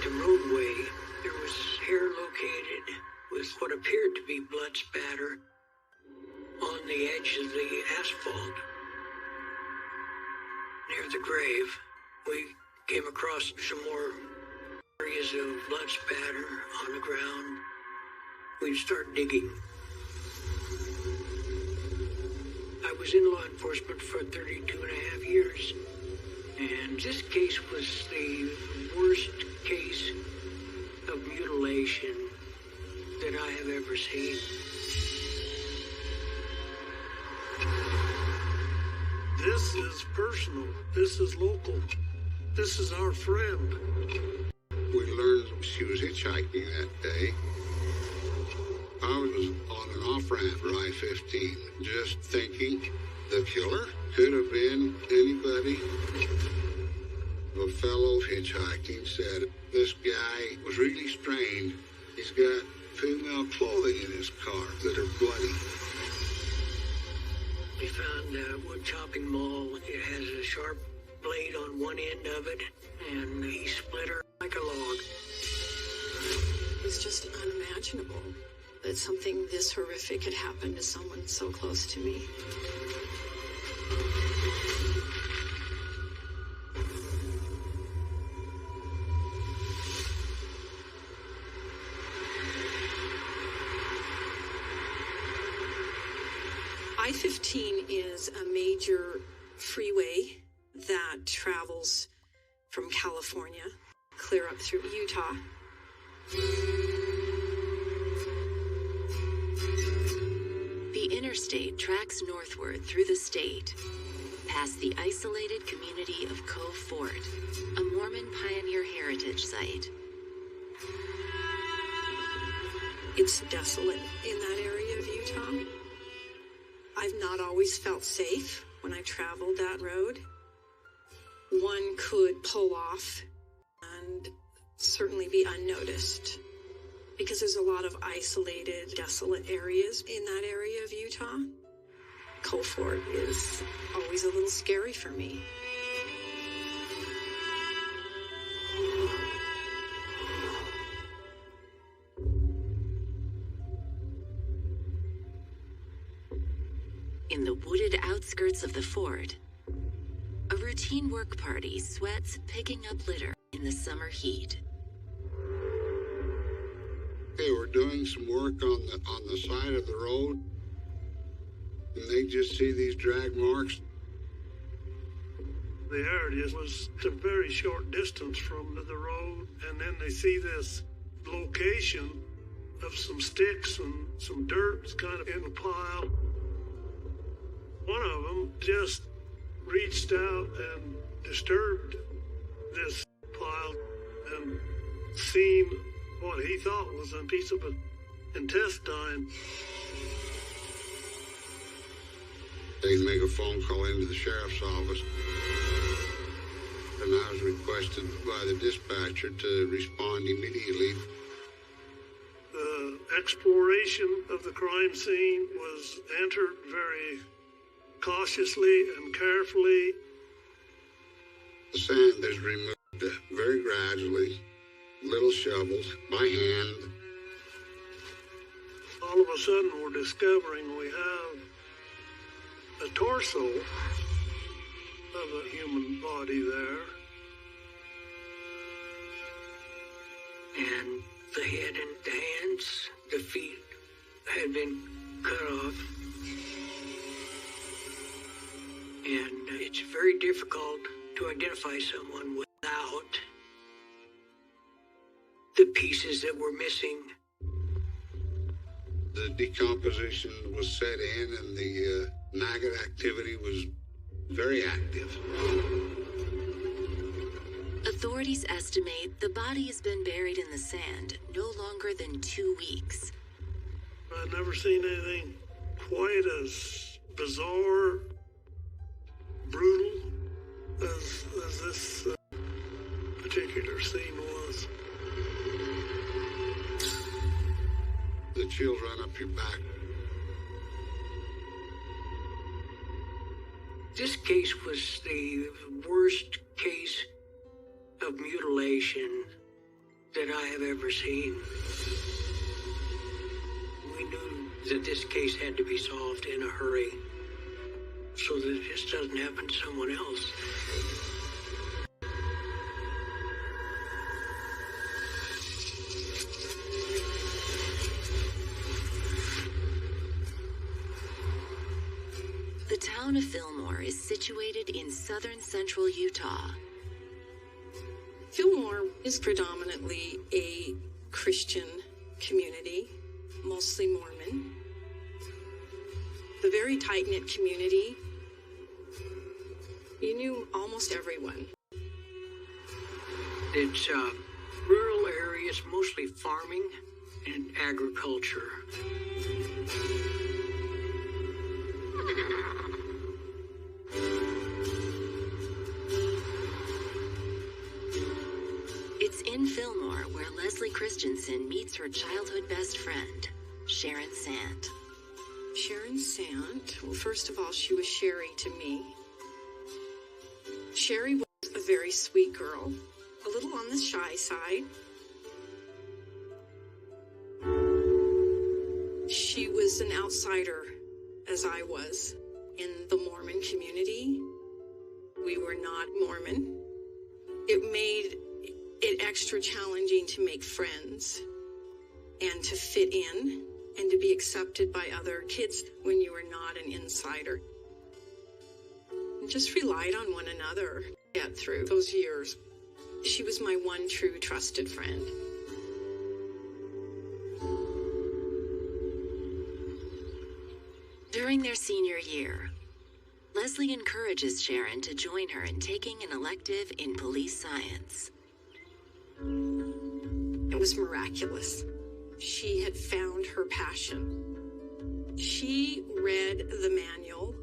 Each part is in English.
the roadway, there was hair located with what appeared to be blood spatter on the edge of the asphalt. Near the grave, we came across some more areas of blood spatter on the ground. We'd start digging. I was in law enforcement for 32 and a half years, and this case was the worst case of mutilation that I have ever seen. This is personal. This is local. This is our friend. We learned she was hitchhiking that day. I was on an off-ramp for I-15, just thinking the killer could have been anybody. A fellow hitchhiking said this guy was really strained. He's got female clothing in his car that are bloody. We found a wood chopping maul. It has a sharp blade on one end of it, and he split her like a log. It's just unimaginable that something this horrific had happened to someone so close to me. I-15 is a major freeway that travels from California clear up through Utah. The interstate tracks northward through the state, past the isolated community of Cove Fort, a Mormon pioneer heritage site. It's desolate in that area of Utah. I've not always felt safe when I traveled that road. One could pull off and certainly be unnoticed because there's a lot of isolated, desolate areas in that area of Utah. Cove Fort is always a little scary for me. In the wooded outskirts of the fort, a routine work party sweats picking up litter in the summer heat. They were doing some work on the side of the road, and they just see these drag marks. The area was a very short distance from the road, and then they see this location of some sticks and some dirt kind of in a pile. One of them just reached out and disturbed this pile and seen what he thought was a piece of an intestine. They make a phone call into the sheriff's office, and I was requested by the dispatcher to respond immediately. The exploration of the crime scene was entered very cautiously and carefully. The sand is removed very gradually, little shovels by hand. All of a sudden, we're discovering we have a torso of a human body there. And the head and the hands, the feet had been cut off. And it's very difficult to identify someone without the pieces that were missing. The decomposition was set in, and the maggot activity was very active. Authorities estimate the body has been buried in the sand no longer than 2 weeks. I've never seen anything quite as bizarre, brutal as this particular scene was. The chills run up your back. This case was the worst case of mutilation that I have ever seen. We knew that this case had to be solved in a hurry so that it just doesn't happen to someone else. The town of Fillmore is situated in southern central Utah. Fillmore is predominantly a Christian community, mostly Mormon. The very tight-knit community. You knew almost everyone. It's rural areas, mostly farming and agriculture. It's in Fillmore where Leslie Christensen meets her childhood best friend, Sharon Sant. Sharon Sant, well, first of all, she was Sherry to me. Sherry was a very sweet girl, a little on the shy side. She was an outsider, as I was, in the Mormon community. We were not Mormon. It made it extra challenging to make friends and to fit in and to be accepted by other kids when you were not an insider. And just relied on one another to get through those years. She was my one true trusted friend. During their senior year, Leslie encourages Sharon to join her in taking an elective in police science. It was miraculous. She had found her passion. She read the manual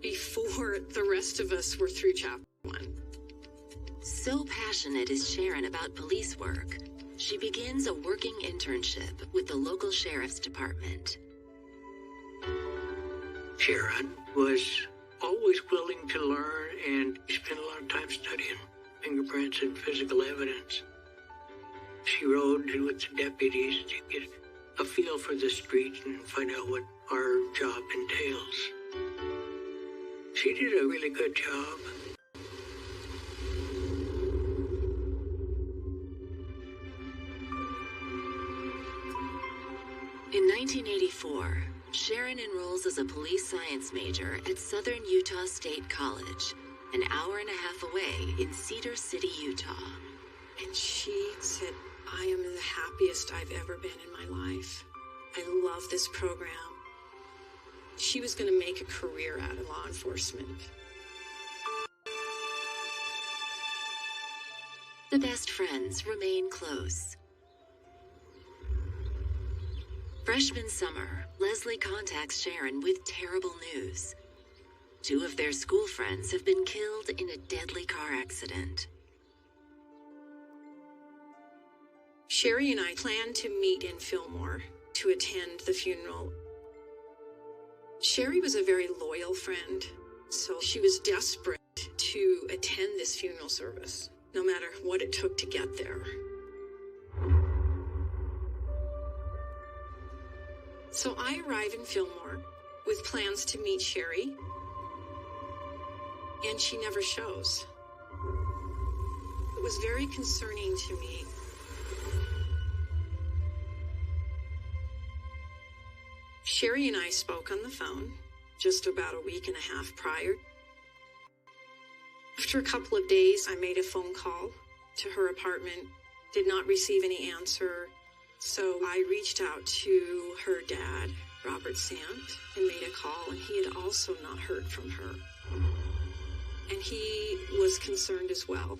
before the rest of us were through chapter 1. So passionate is Sharon about police work, she begins a working internship with the local sheriff's department. Sharon was always willing to learn and spent a lot of time studying fingerprints and physical evidence. She rode with the deputies to get a feel for the street and find out what our job entails. She did a really good job. In 1984, Sharon enrolls as a police science major at Southern Utah State College, an hour and a half away in Cedar City, Utah. And she said, I am the happiest I've ever been in my life. I love this program. She was going to make a career out of law enforcement. The best friends remain close. Freshman summer, Leslie contacts Sharon with terrible news. 2 of their school friends have been killed in a deadly car accident. Sherry and I planned to meet in Fillmore to attend the funeral. Sherry was a very loyal friend, so she was desperate to attend this funeral service, no matter what it took to get there. So I arrive in Fillmore with plans to meet Sherry, and she never shows. It was very concerning to me. Sherry and I spoke on the phone just about a week and a half prior. After a couple of days, I made a phone call to her apartment, did not receive any answer. So I reached out to her dad, Robert Sant, and made a call, and he had also not heard from her. And he was concerned as well.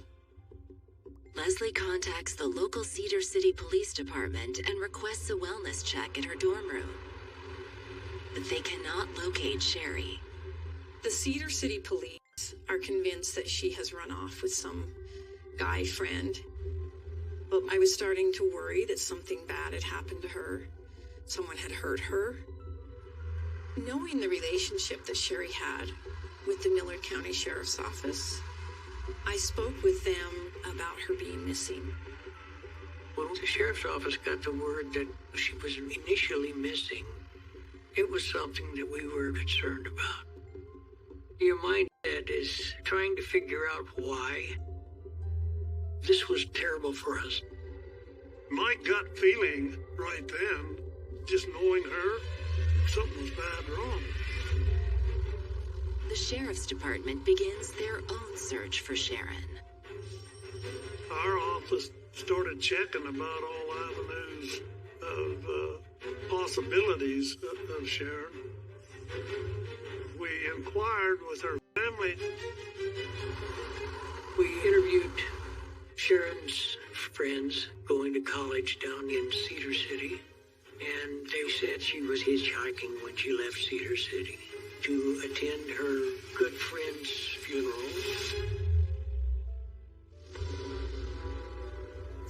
Leslie contacts the local Cedar City Police Department and requests a wellness check at her dorm room. But they cannot locate Sherry. The Cedar City Police are convinced that she has run off with some guy friend. But I was starting to worry that something bad had happened to her. Someone had hurt her. Knowing the relationship that Sherry had with the Millard County Sheriff's Office, I spoke with them about her being missing. When the sheriff's office got the word that she was initially missing, it was something that we were concerned about. Your mindset is trying to figure out why. This was terrible for us. My gut feeling right then, just knowing her, something was bad wrong. The sheriff's department begins their own search for Sharon. Our office started checking about all avenues of possibilities of Sharon. We inquired with her family. We interviewed Sharon's friends going to college down in Cedar City, and they said she was hitchhiking when she left Cedar City to attend her good friend's funeral.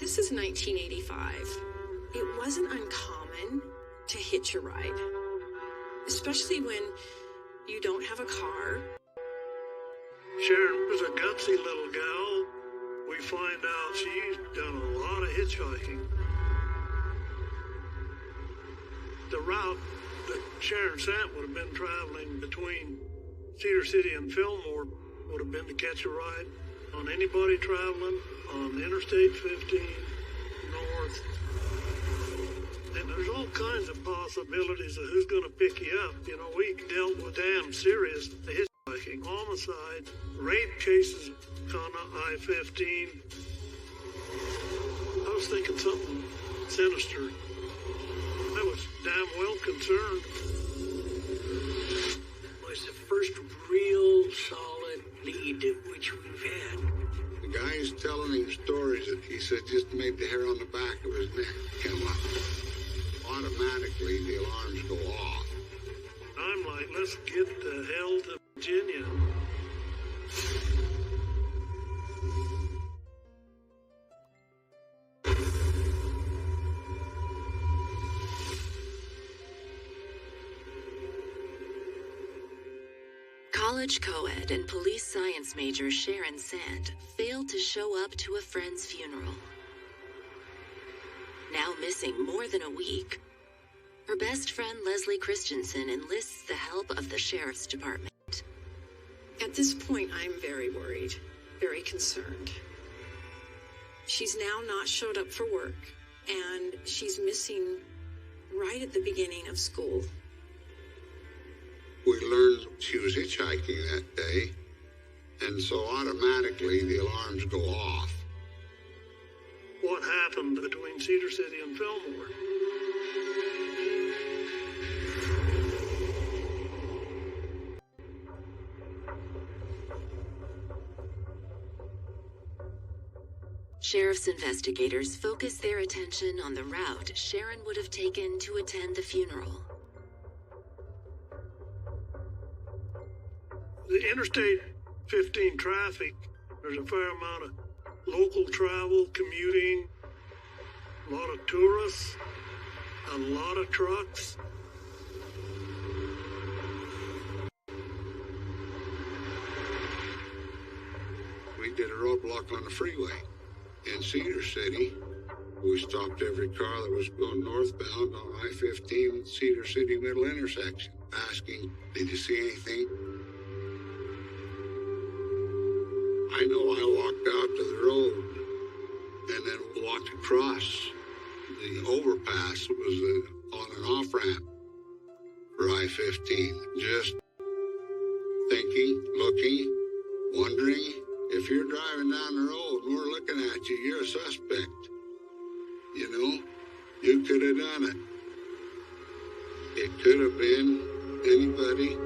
This is 1985. It wasn't uncommon to hitch a ride, especially when you don't have a car. Sharon was a gutsy little gal. We find out she's done a lot of hitchhiking. The route that Sharon Sant would have been traveling between Cedar City and Fillmore would have been to catch a ride on anybody traveling on Interstate 15 north. And there's all kinds of possibilities of who's going to pick you up. You know, we dealt with damn serious hitchhiking, homicide, rape cases on I-15. I was thinking something sinister. I was damn well concerned. It was the first real solid lead which we've had. The guy's telling him stories that he said just made the hair on the back of his neck come up. Automatically, the alarms go off. I'm like, let's get the hell to Virginia. College co-ed and police science major Sharon Sant failed to show up to a friend's funeral. Now missing more than a week, her best friend Leslie Christensen enlists the help of the sheriff's department. At this point, I'm very worried, very concerned. She's now not showed up for work, and she's missing right at the beginning of school. We learned she was hitchhiking that day, and so automatically the alarms go off. What happened between Cedar City and Fillmore? Sheriff's investigators focus their attention on the route Sharon would have taken to attend the funeral. The Interstate 15 traffic, there's a fair amount of local travel, commuting, a lot of tourists, a lot of trucks. We did a roadblock on the freeway. In Cedar City, we stopped every car that was going northbound on I-15 Cedar City Middle intersection, asking, did you see anything? I know I walked out to the road and then walked across. The overpass was on an off-ramp for I-15. Just thinking, looking, wondering. If you're driving down the road and we're looking at you, you're a suspect. You know, you could have done it. It could have been anybody.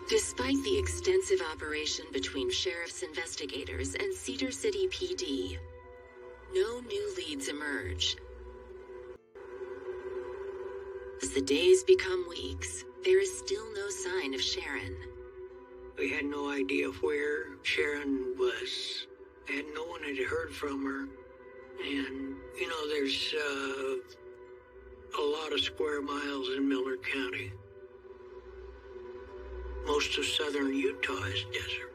Despite the extensive operation between sheriff's investigators and Cedar City PD, no new leads emerge. As the days become weeks, there is still no sign of Sharon. We had no idea where Sharon was, and no one had heard from her. And, you know, there's a lot of square miles in Miller County. Most of southern Utah is desert.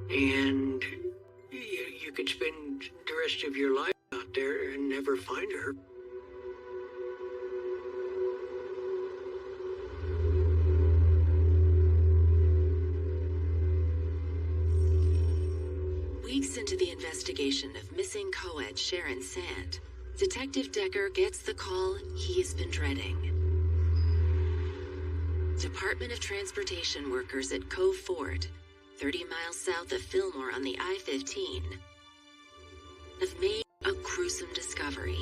And you could spend the rest of your life out there and never find her. Weeks into the investigation of missing co-ed Sharon Sant, Detective Decker gets the call he's been dreading. Department of Transportation workers at Cove Fort, 30 miles south of Fillmore on the I-15, have made a gruesome discovery.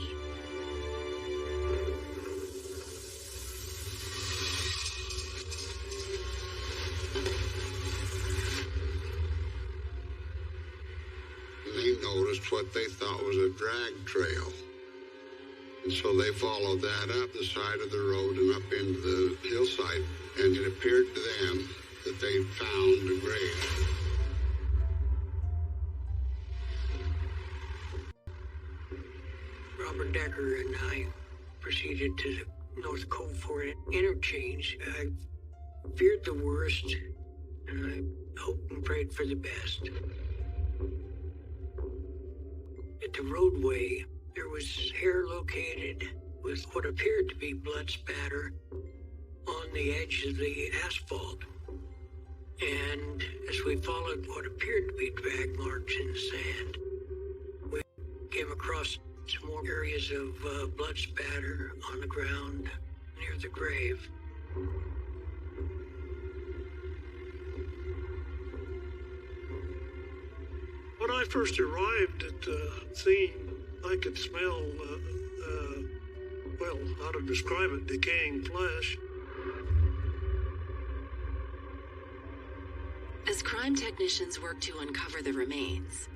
They noticed what they thought was a drag trail. And so they followed that up the side of the road and up into the hillside, and it appeared to them that they found a grave. Robert Decker and I proceeded to the North Cove Fort interchange. I feared the worst, and I hoped and prayed for the best. At the roadway, there was hair located with what appeared to be blood spatter on the edge of the asphalt. And as we followed what appeared to be drag marks in the sand, we came across some more areas of blood spatter on the ground near the grave. When I first arrived at the scene, I could smell, well, how to describe it, decaying flesh. As crime technicians work to uncover the remains,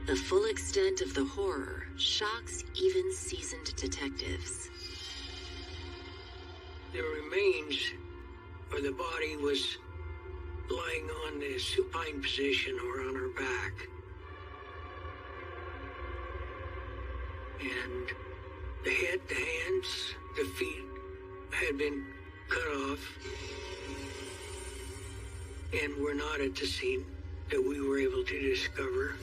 the full extent of the horror shocks even seasoned detectives. The remains, or the body, was lying on the supine position or on her back. And the head, the hands, the feet had been cut off and were not at the scene that we were able to discover.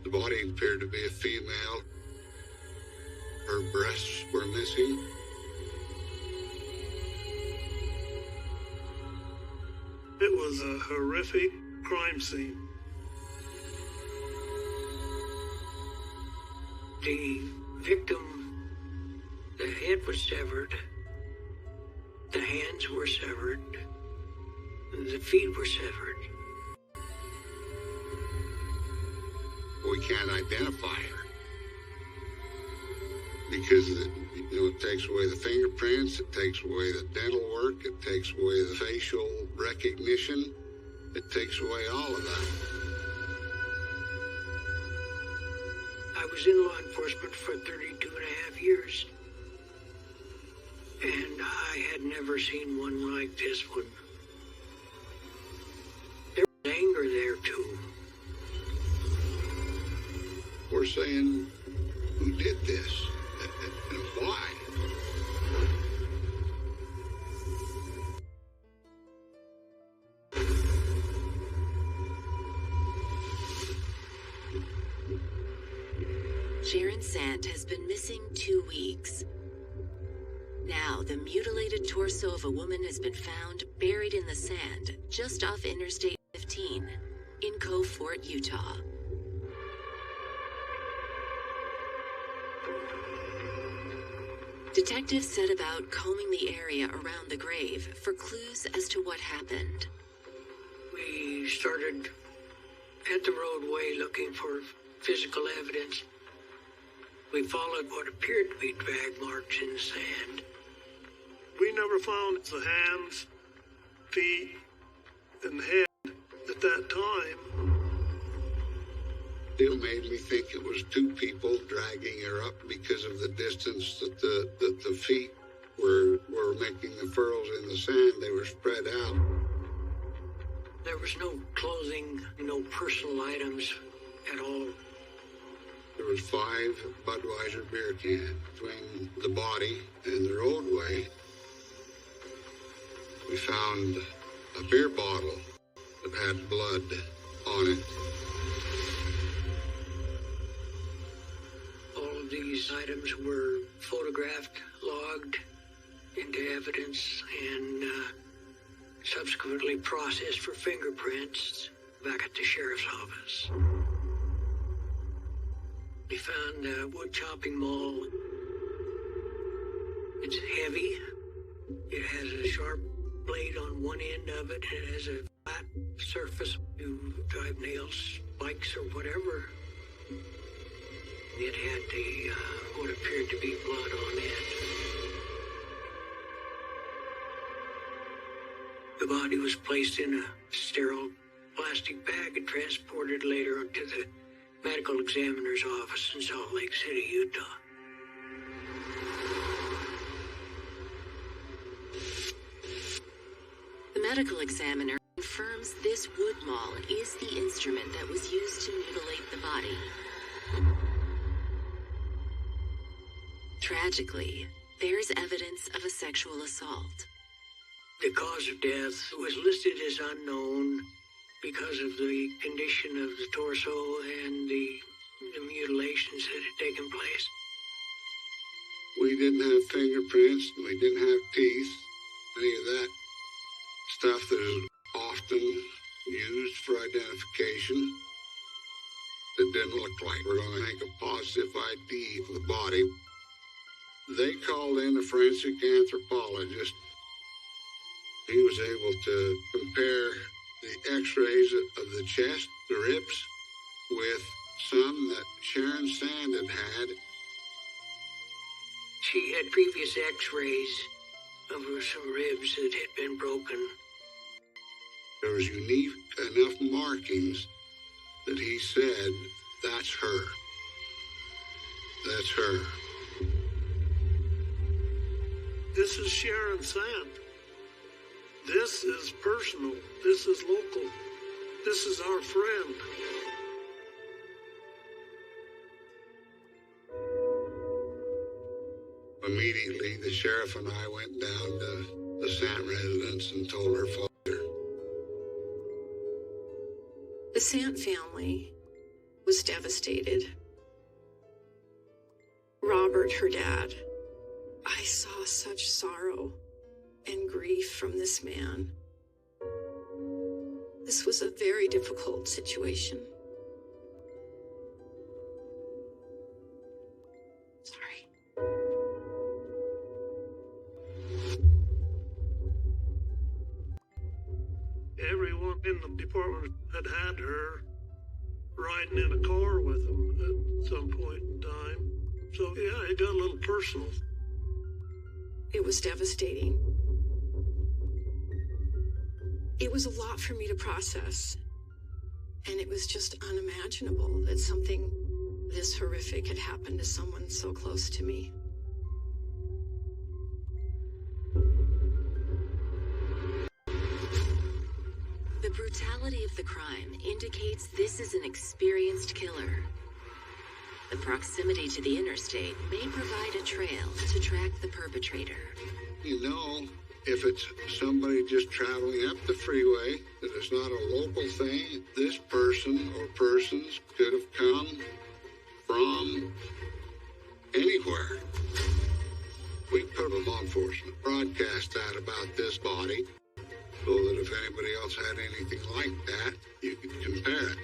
The body appeared to be a female. Her breasts were missing. It was a horrific crime scene. The victim, the head was severed, the hands were severed, the feet were severed. We can't identify her because it takes away the fingerprints, it takes away the dental work, it takes away the facial recognition, it takes away all of that. I was in law enforcement for 32 and a half years, and I had never seen one like this one. There was anger there too. We're saying, who did this and why? Sharon Sant has been missing 2 weeks. Now, the mutilated torso of a woman has been found buried in the sand just off Interstate 15 in Cove Fort, Utah. Detectives set about combing the area around the grave for clues as to what happened. We started at the roadway looking for physical evidence. We followed what appeared to be drag marks in the sand. We never found the hands, feet, and head at that time. It made me think it was 2 people dragging her up because of the distance that the feet were making the furrows in the sand. They were spread out. There was no clothing, no personal items at all. There was 5 Budweiser beer cans between the body and the roadway. We found a beer bottle that had blood on it. All of these items were photographed, logged into evidence, and subsequently processed for fingerprints back at the sheriff's office. We found a wood chopping maul. It's heavy. It has a sharp blade on one end of it, and it has a flat surface to drive nails, spikes, or whatever. It had what appeared to be blood on it. The body was placed in a sterile plastic bag and transported later to the medical examiner's office in Salt Lake City, Utah. The medical examiner confirms this wood maul is the instrument that was used to mutilate the body. Tragically, there's evidence of a sexual assault. The cause of death was listed as unknown because of the condition of the torso and the mutilations that had taken place. We didn't have fingerprints, we didn't have teeth, any of that stuff that is often used for identification. It didn't look like we're going to make a positive ID of the body. They called in a forensic anthropologist. He was able to compare the x-rays of the chest, the ribs, with some that Sharon Sand had. She had previous x-rays of some ribs that had been broken. There was unique enough markings that he said, that's her. That's her. This is Sharon Sand. This is personal. This is local. This is our friend. Immediately, the sheriff and I went down to the Sant residence and told her father. The Sant family was devastated. Robert, her dad, I saw such sorrow and grief from this man. This was a very difficult situation. Sorry. Everyone in the department had her riding in a car with them at some point in time. So, yeah, it got a little personal. It was devastating. It was a lot for me to process. And it was just unimaginable that something this horrific had happened to someone so close to me. The brutality of the crime indicates this is an experienced killer. The proximity to the interstate may provide a trail to track the perpetrator. You know, if it's somebody just traveling up the freeway, that it's not a local thing, this person or persons could have come from anywhere. We put a law enforcement broadcast out about this body so that if anybody else had anything like that, you could compare it.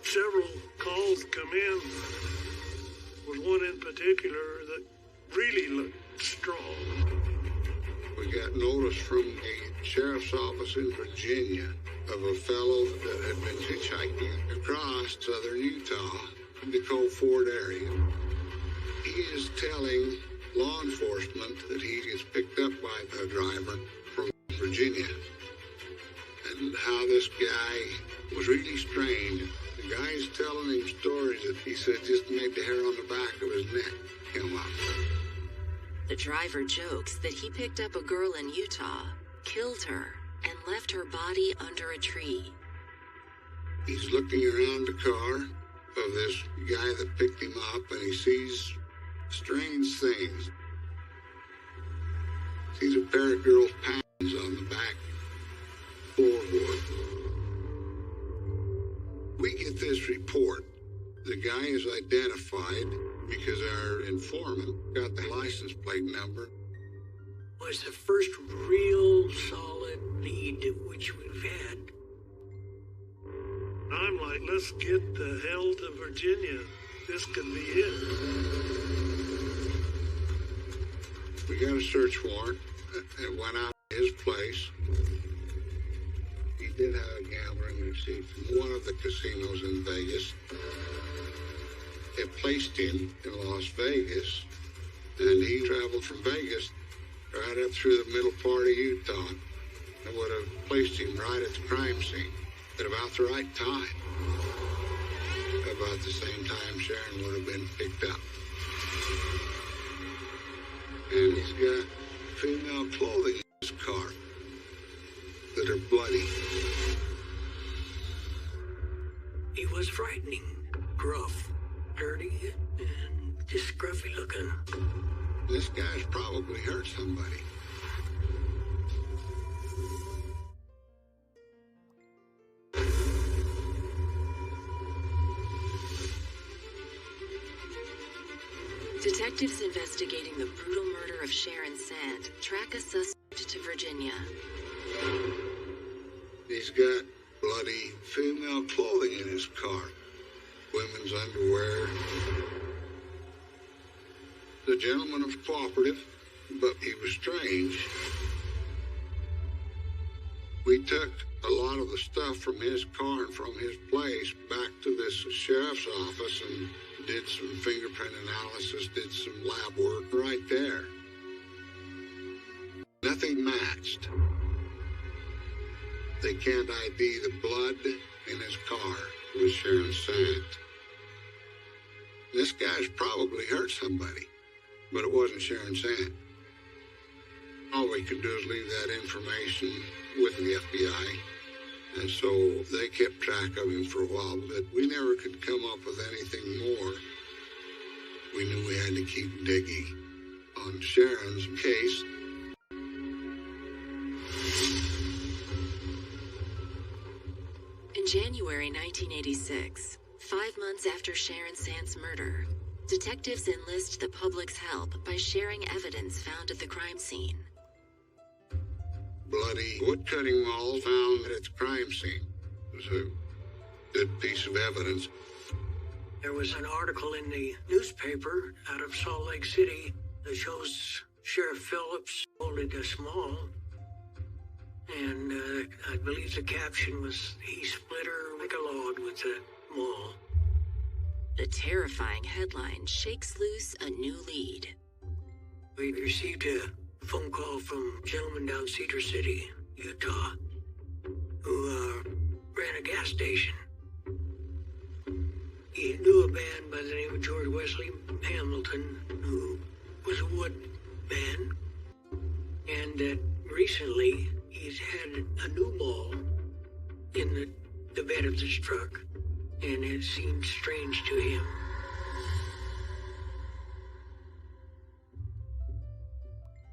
Several calls come in. There was one in particular that really looked strong. We got notice from a sheriff's office in Virginia of a fellow that had been hitchhiking across southern Utah, the Cove Ford area. He is telling law enforcement that he is picked up by the driver from Virginia, and how this guy was really strained. The guy's telling him stories that he said just made the hair on the back of his neck come up. The driver jokes that he picked up a girl in Utah, killed her, and left her body under a tree. He's looking around the car of this guy that picked him up, and he sees strange things. Sees a pair of girls' pants on the back guy is identified because our informant got the license plate number. Was the first real solid lead which we've had. I'm like, let's get the hell to Virginia. This could be it. We got a search warrant and went out to his place. He did have a gambling receipt from one of the casinos in Vegas. It placed him in Las Vegas, and he traveled from Vegas right up through the middle part of Utah. It would have placed him right at the crime scene at about the right time. About the same time Sharon would have been picked up. And he's got female clothing in his car that are bloody. He was frightening, gruff, dirty, and just scruffy looking. This guy's probably hurt somebody. Detectives investigating the brutal murder of Sharon Sand track a suspect to Virginia. He's got bloody female clothing in his car. Women's underwear. The gentleman was cooperative, but he was strange. We took a lot of the stuff from his car and from his place back to this sheriff's office and did some fingerprint analysis, did some lab work right there. Nothing matched. They can't ID the blood in his car with Sharon Sand. This guy's probably hurt somebody, but it wasn't Sharon Sand. All we could do is leave that information with the FBI. And so they kept track of him for a while, but we never could come up with anything more. We knew we had to keep digging on Sharon's case. In January 1986, 5 months after Sharon Sand's murder, detectives enlist the public's help by sharing evidence found at the crime scene. Bloody wood-cutting maul found at the crime scene. It was a good piece of evidence. There was an article in the newspaper out of Salt Lake City that shows Sheriff Phillips holding a small. And I believe the caption was, "He split her like a log with the maul." The terrifying headline shakes loose a new lead. We received a phone call from a gentleman down Cedar City, Utah, who ran a gas station. He knew a man by the name of George Wesley Hamilton, who was a wood man, and that recently he's had a new maul in the bed of this truck, and it seemed strange to him.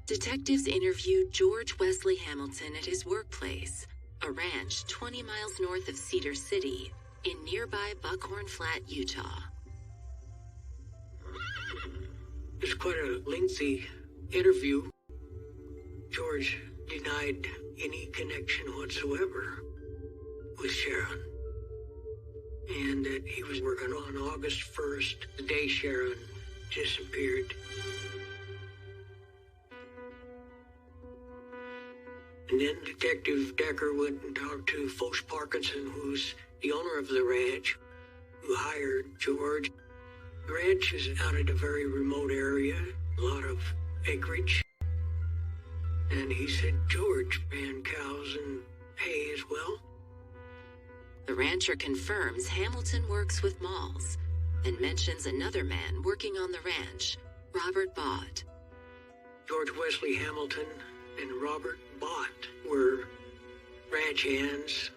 Detectives interviewed George Wesley Hamilton at his workplace, a ranch 20 miles north of Cedar City in nearby Buckhorn Flat, Utah. It was quite a lengthy interview. George denied any connection whatsoever with Sharon, and that he was working on August 1st, the day Sharon disappeared. And then Detective Decker went and talked to Foch Parkinson, who's the owner of the ranch, who hired George. The ranch is out at a very remote area, a lot of acreage. And he said George ran cows and hay as well. The rancher confirms Hamilton works with malls and mentions another man working on the ranch, Robert Bott. George Wesley Hamilton and Robert Bott were ranch hands,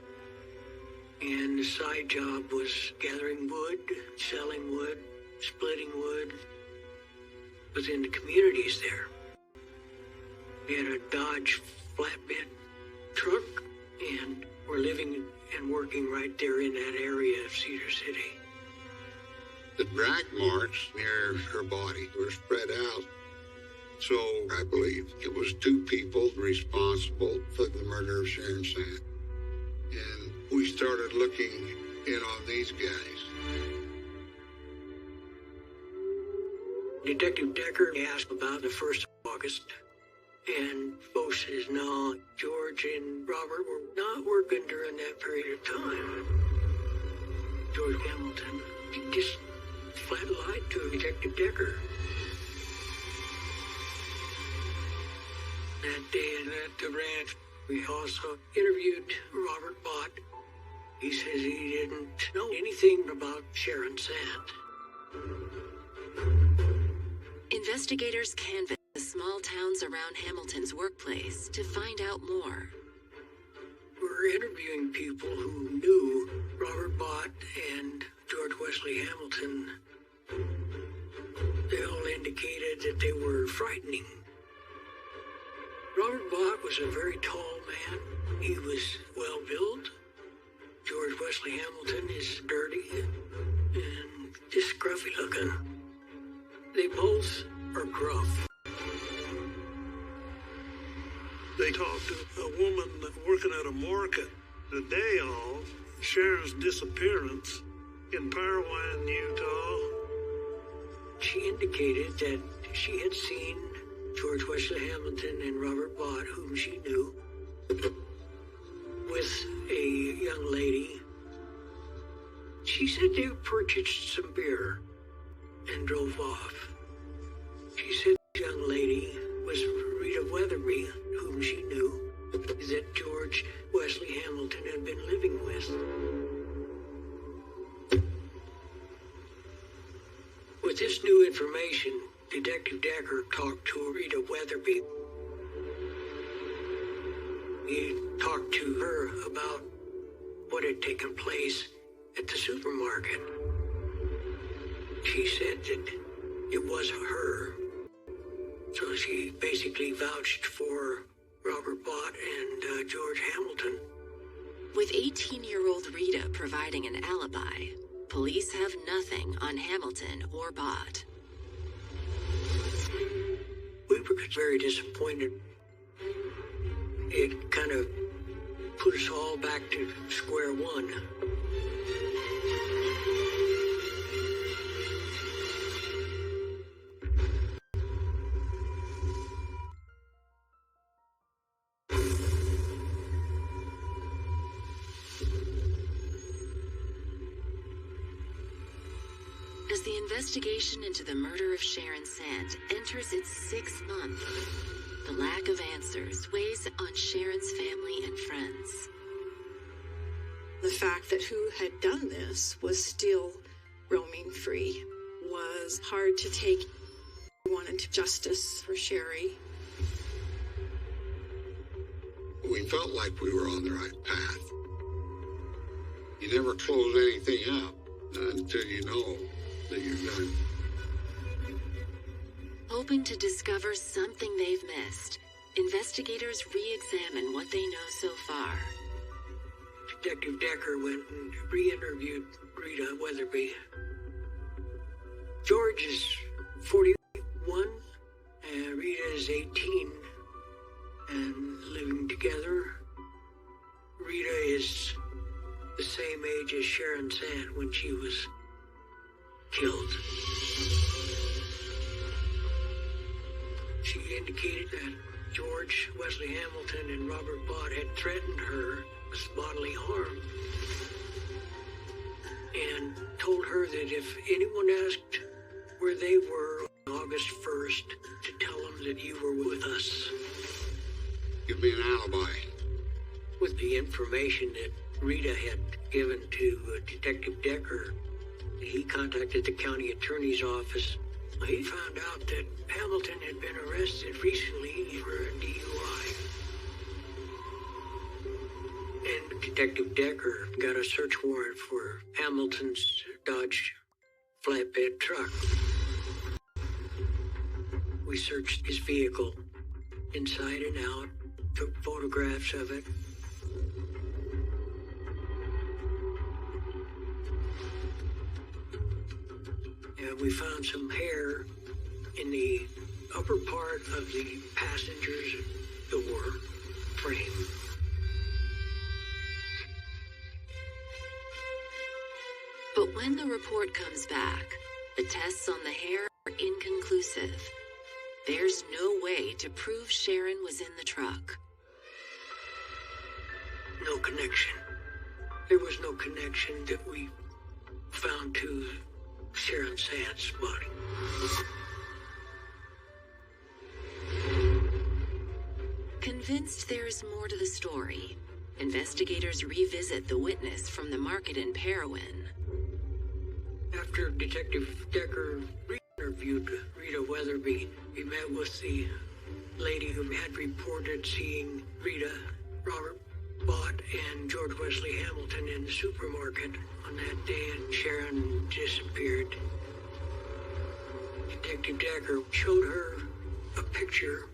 and the side job was gathering wood, selling wood, splitting wood within the communities there. They had a Dodge flatbed truck and were living and working right there in that area of Cedar City. The drag marks near her body were spread out. So I believe it was two people responsible for the murder of Sharon Sand. And we started looking in on these guys. Detective Decker asked about the 1st of August, and both says, no, George and Robert were not working during that period of time. George Hamilton just flat lied to Detective Decker. That day at the ranch, we also interviewed Robert Bott. He says he didn't know anything about Sharon Sand. Investigators canvassed the small towns around Hamilton's workplace to find out more. We're interviewing people who knew Robert Bott and George Wesley Hamilton. They all indicated that they were frightening. Robert Bott was a very tall man. He was well built. George Wesley Hamilton is dirty and just scruffy looking. They both are gruff. They talked to a woman working at a market the day of Sharon's disappearance in Parowan, Utah. She indicated that she had seen George Wesley Hamilton and Robert Bott, whom she knew, with a young lady. She said they purchased some beer and drove off. She said the young lady was Rita Weatherby, whom she knew, that George Wesley Hamilton had been living with. With this new information, Detective Decker talked to Rita Weatherby. He talked to her about what had taken place at the supermarket. She said that it wasn't her. So she basically vouched for Robert Bott and George Hamilton. With 18-year-old Rita providing an alibi, police have nothing on Hamilton or Bott. We were very disappointed. It kind of put us all back to square one. As the investigation into the murder of Sharon Sand enters its 6th month, the lack of answers weighs on Sharon's family and friends. The fact that who had done this was still roaming free was hard to take. We wanted justice for Sherry. We felt like we were on the right path. You never close anything up until you know that you're done. Hoping to discover something they've missed, investigators re-examine what they know so far. Detective Decker went and re-interviewed Rita Weatherby. George is 41, and Rita is 18, and living together. Rita is the same age as Sharon Sand when she was killed. She indicated that George Wesley Hamilton and Robert Bott had threatened her with bodily harm, and told her that if anyone asked where they were on August 1st, to tell them that you were with us. Give me an alibi. With the information that Rita had given to Detective Decker, he contacted the county attorney's office. He found out that Hamilton had been arrested recently for a DUI. And Detective Decker got a search warrant for Hamilton's Dodge flatbed truck. We searched his vehicle inside and out, took photographs of it. we found some hair in the upper part of the passenger's door frame. But when the report comes back, the tests on the hair are inconclusive. There's no way to prove Sharon was in the truck. No connection. There was no connection that we found to Sharon Sand's body. Convinced there's more to the story, investigators revisit the witness from the market in Parowan. After Detective Decker interviewed Rita Weatherby, we met with the lady who had reported seeing Rita, Robert Bott, and George Wesley Hamilton in the supermarket on that day, and Sharon disappeared. Detective Decker showed her a picture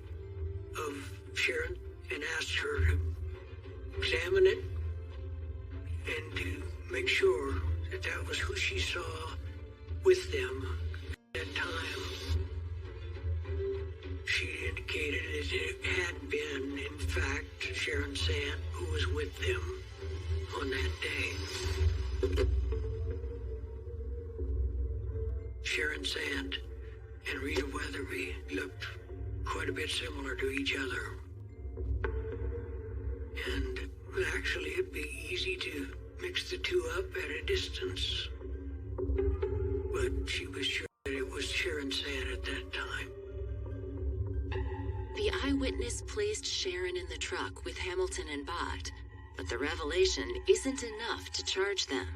of Sharon and asked her to examine it and to make sure that that was who she saw with them at that time. She indicated that it had been, in fact, Sharon Sand who was with them on that day. Sharon Sand and Rita Weatherby looked quite a bit similar to each other. And actually, it'd be easy to mix the two up at a distance. But she was sure that it was Sharon Sand at that time. The eyewitness placed Sharon in the truck with Hamilton and Bott, but the revelation isn't enough to charge them.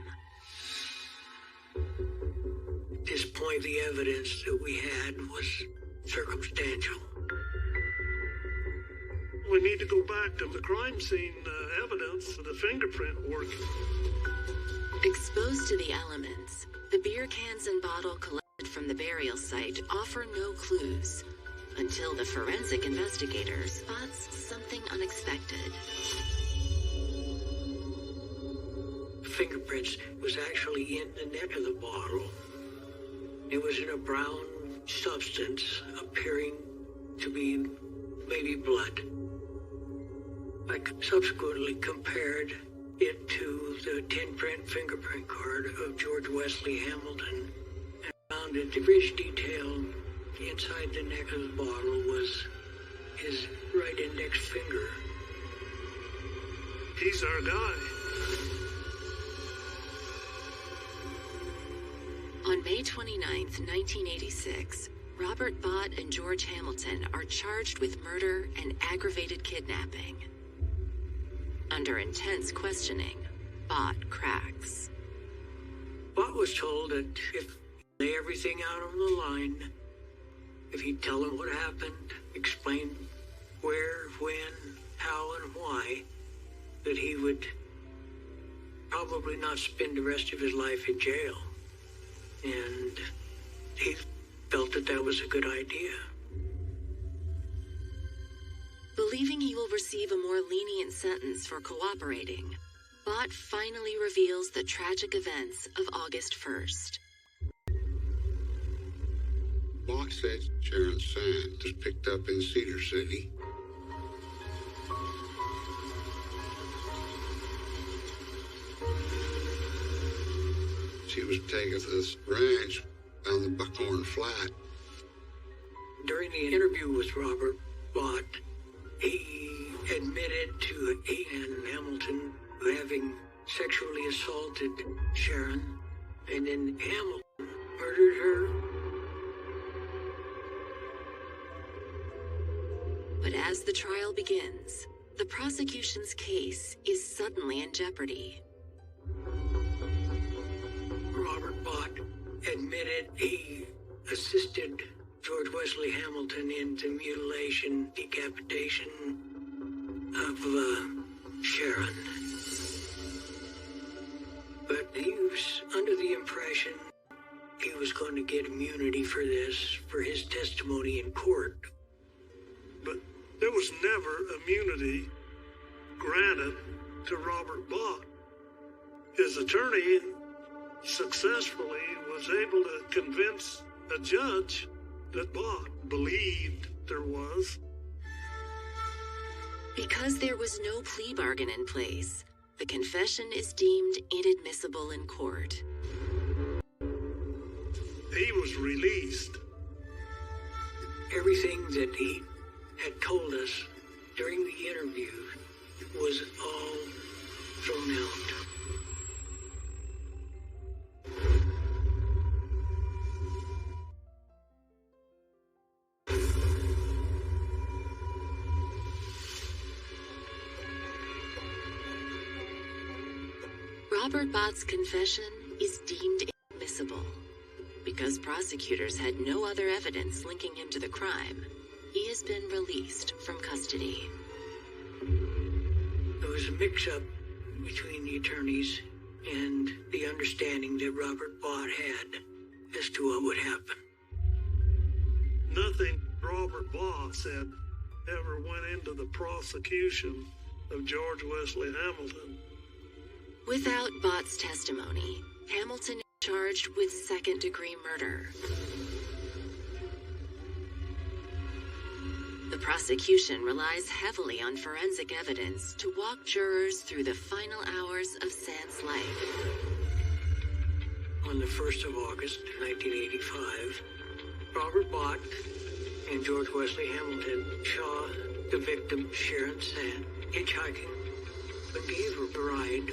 At this point, the evidence that we had was circumstantial. We need to go back to the crime scene evidence of the fingerprint work. Exposed to the elements, the beer cans and bottle collected from the burial site offer no clues, until the forensic investigator spots something unexpected. Fingerprints was actually in the neck of the bottle. It was in a brown substance appearing to be maybe blood. I subsequently compared it to the 10-print fingerprint card of George Wesley Hamilton and found that the rich detail inside the neck of the bottle was his right index finger. He's our guy. On May 29th, 1986, Robert Bott and George Hamilton are charged with murder and aggravated kidnapping. Under intense questioning, Bott cracks. Bott was told that if he lay everything out on the line, if he'd tell them what happened, explain where, when, how, and why, that he would probably not spend the rest of his life in jail. And he felt that that was a good idea. Believing he will receive a more lenient sentence for cooperating, Bott finally reveals the tragic events of August 1st. Bott said Sharon Sand was picked up in Cedar City. She was taken to this ranch down the Buckhorn Flat. During the interview with Robert Bott, he admitted to he and Hamilton having sexually assaulted Sharon, and then Hamilton murdered her. But as the trial begins, the prosecution's case is suddenly in jeopardy. Robert Bott admitted he assisted George Wesley Hamilton in the mutilation, decapitation of Sharon. But he was under the impression he was going to get immunity for this, for his testimony in court. But there was never immunity granted to Robert Bott. His attorney successfully was able to convince a judge that Bott believed there was. Because there was no plea bargain in place, the confession is deemed inadmissible in court. He was released. Everything that he had told us during the interview was all thrown out. Robert Bott's confession is deemed inadmissible. Because prosecutors had no other evidence linking him to the crime, he has been released from custody. There was a mix-up between the attorneys and the understanding that Robert Bott had as to what would happen. Nothing Robert Bott said ever went into the prosecution of George Wesley Hamilton. Without Bott's testimony, Hamilton is charged with second-degree murder. The prosecution relies heavily on forensic evidence to walk jurors through the final hours of Sand's life. On the 1st of August, 1985, Robert Bott and George Wesley Hamilton saw the victim, Sharon Sand, hitchhiking and gave her a ride.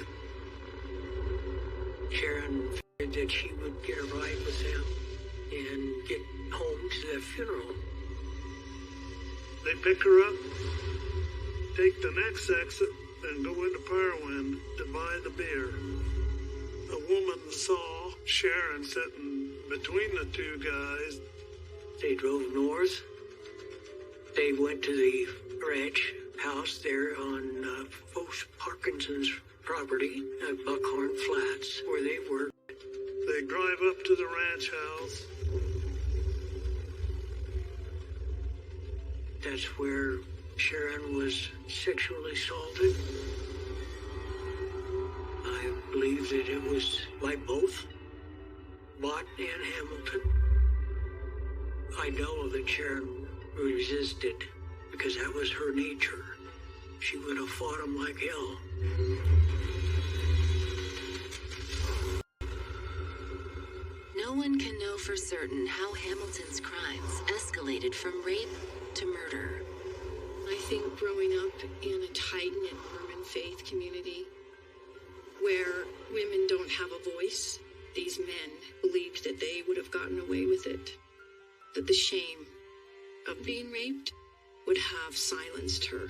Sharon figured that she would get a ride with them and get home to the funeral. They pick her up, take the next exit, and go into Parowan to buy the beer. A woman saw Sharon sitting between the two guys. They drove north. They went to the ranch house there on Folks Parkinson's property at Buckhorn Flats, where they worked. They drive up to the ranch house. That's where Sharon was sexually assaulted. I believe that it was by both Bott and Hamilton. I know that Sharon resisted because that was her nature. She would have fought him like hell. No one can know for certain how Hamilton's crimes escalated from rape to murder. I think growing up in a tight-knit Mormon faith community where women don't have a voice, these men believed that they would have gotten away with it, that the shame of being raped would have silenced her.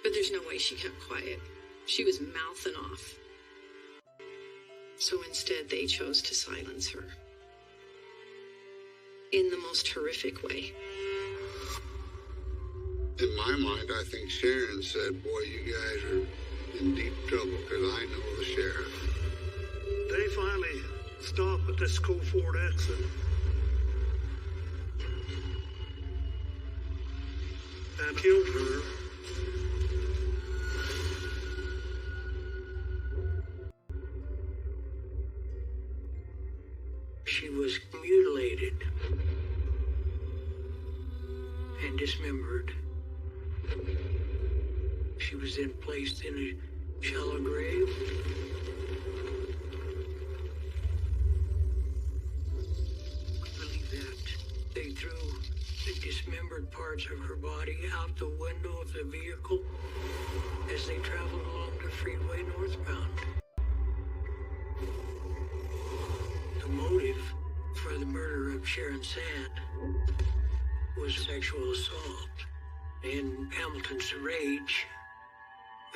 But there's no way she kept quiet. She was mouthing off. So instead, they chose to silence her in the most horrific way. In my mind, I think Sharon said, boy, you guys are in deep trouble because I know the sheriff. They finally stop at this Coalford exit. And killed her. She was mutilated and dismembered. She was then placed in a shallow grave. I believe that they threw the dismembered parts of her body out the window of the vehicle as they traveled along the freeway northbound. The motive for the murder of Sharon Sand was sexual assault and Hamilton's rage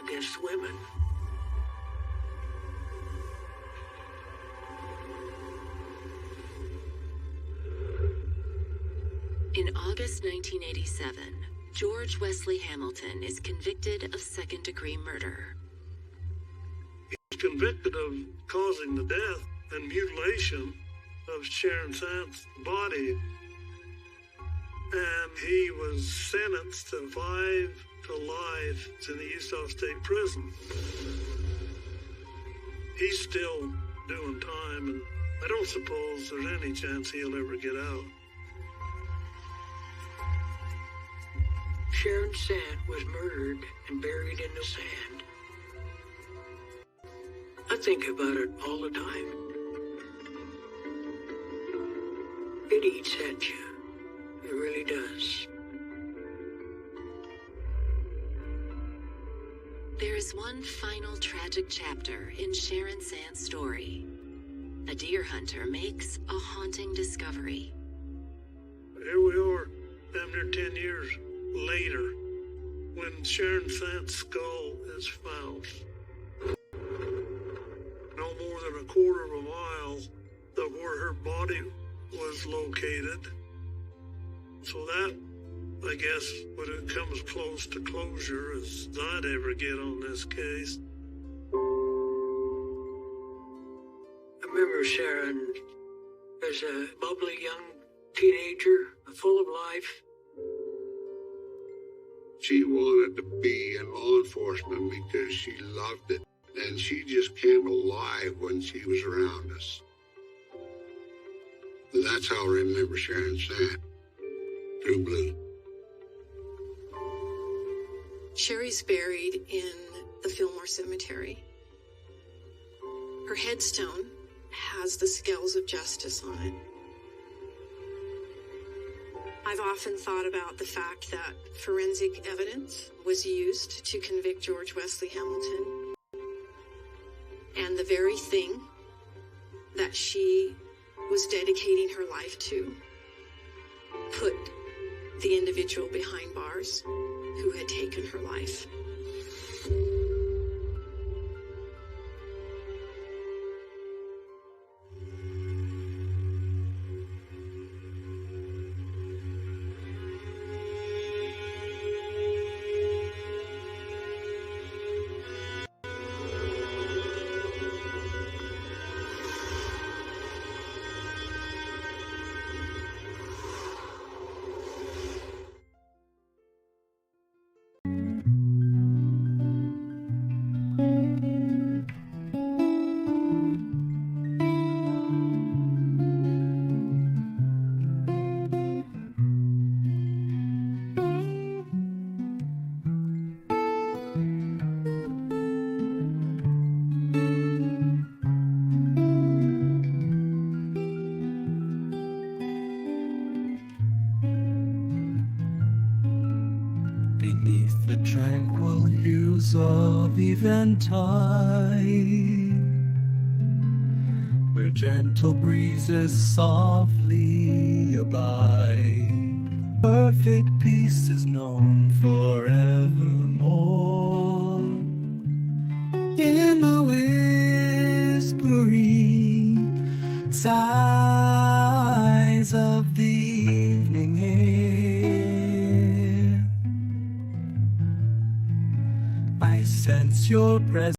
against women. In August 1987, George Wesley Hamilton is convicted of second-degree murder. He's convicted of causing the death and mutilation of Sharon Sand's body. And he was sentenced to 5 to life in the Utah State Prison. He's still doing time, and I don't suppose there's any chance he'll ever get out. Sharon Sant was murdered and buried in the sand. I think about it all the time. It eats at you. It really does. There is one final tragic chapter in Sharon Sant's story. A deer hunter makes a haunting discovery. Here we are, damn near 10 years later, when Sharon Sant's skull is found. No more than a quarter of a mile of where her body was located. So that, I guess, when it comes close to closure as I'd ever get on this case. I remember Sharon as a bubbly young teenager, full of life. She wanted to be in law enforcement because she loved it, and she just came alive when she was around us. And that's how I remember Sharon Sant. True blue. Sherry's buried in the Fillmore Cemetery. Her headstone has the scales of justice on it. I've often thought about the fact that forensic evidence was used to convict George Wesley Hamilton. And the very thing that she was dedicating her life to put the individual behind bars who had taken her life. Beneath the tranquil hues of eventide, where gentle breezes softly abide, perfect peace is known forevermore. In the whispering sighs of the evening air, I sense your presence.